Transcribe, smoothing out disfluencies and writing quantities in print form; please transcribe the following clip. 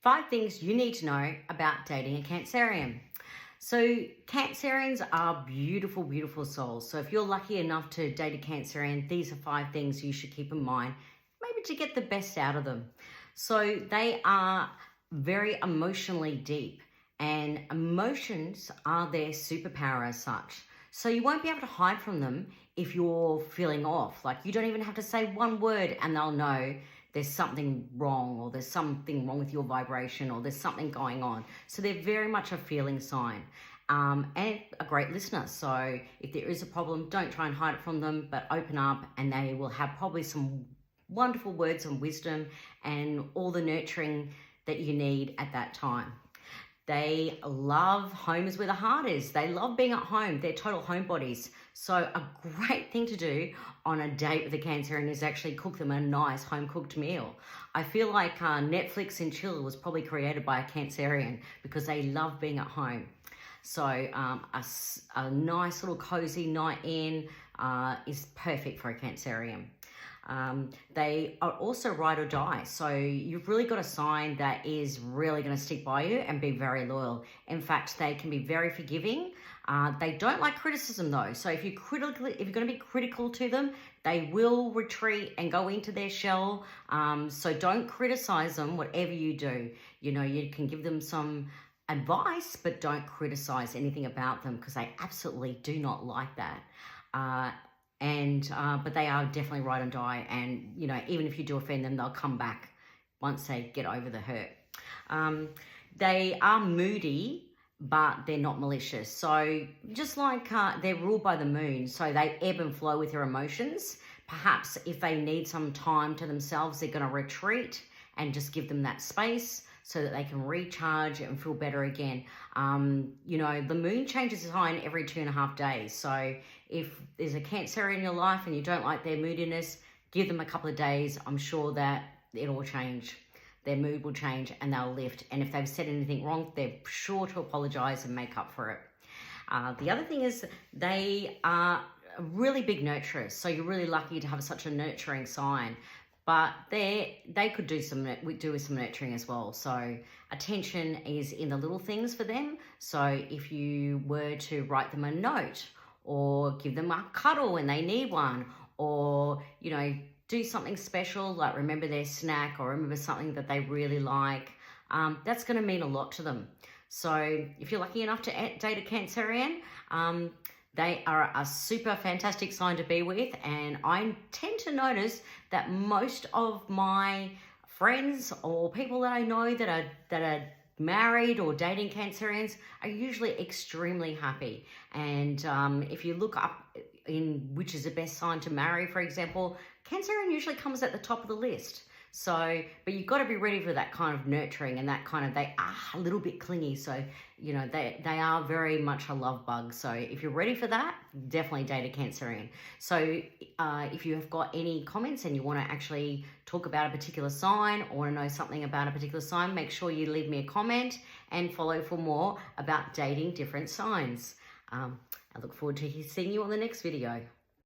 5 things you need to know about dating a Cancerian. So Cancerians are beautiful, beautiful souls. So if you're lucky enough to date a Cancerian, these are 5 things you should keep in mind, maybe to get the best out of them. So they are very emotionally deep, and emotions are their superpower as such. So you won't be able to hide from them if you're feeling off. Like, you don't even have to say one word and they'll know there's something wrong, or there's something wrong with your vibration, or there's something going on. So they're very much a feeling sign, and a great listener. So if there is a problem, don't try and hide it from them, but open up, and they will have probably some wonderful words and wisdom and all the nurturing that you need at that time. They love home is where the heart is. They love being at home. They're total homebodies. So a great thing to do on a date with a Cancerian is actually cook them a nice home-cooked meal. I feel like Netflix and chill was probably created by a Cancerian because they love being at home. So a nice little cozy night in is perfect for a Cancerian. They are also ride or die. So you've really got a sign that is really going to stick by you and be very loyal. In fact, they can be very forgiving. They don't like criticism though. So if you're going to be critical to them, they will retreat and go into their shell. So don't criticize them, whatever you do. You know, you can give them some advice, but don't criticize anything about them, because they absolutely do not like that. But they are definitely ride and die, and you know, even if you do offend them, they'll come back once they get over the hurt. They are moody, but they're not malicious. So just like they're ruled by the moon, so they ebb and flow with their emotions. Perhaps if they need some time to themselves, they're going to retreat and just give them that space so that they can recharge and feel better again. You know, the moon changes sign every 2.5 days. So if there's a Cancer in your life and you don't like their moodiness, give them a couple of days. I'm sure that it'll change. Their mood will change and they'll lift. And if they've said anything wrong, they're sure to apologize and make up for it. The other thing is they are really big nurturers. So you're really lucky to have such a nurturing sign. But they could do with some nurturing as well. So attention is in the little things for them. So if you were to write them a note, or give them a cuddle when they need one, or, you know, do something special, like remember their snack or remember something that they really like, that's going to mean a lot to them. So if you're lucky enough to date a Cancerian, they are a super fantastic sign to be with, and I tend to notice that most of my friends or people that I know that are married or dating Cancerians are usually extremely happy. And if you look up in which is the best sign to marry, for example, Cancerian usually comes at the top of the list. So, but you've got to be ready for that kind of nurturing and that kind of, they are a little bit clingy. So, you know, they are very much a love bug. So if you're ready for that, definitely date a Cancerian. So if you have got any comments and you want to actually talk about a particular sign or want to know something about a particular sign, make sure you leave me a comment and follow for more about dating different signs. I look forward to seeing you on the next video.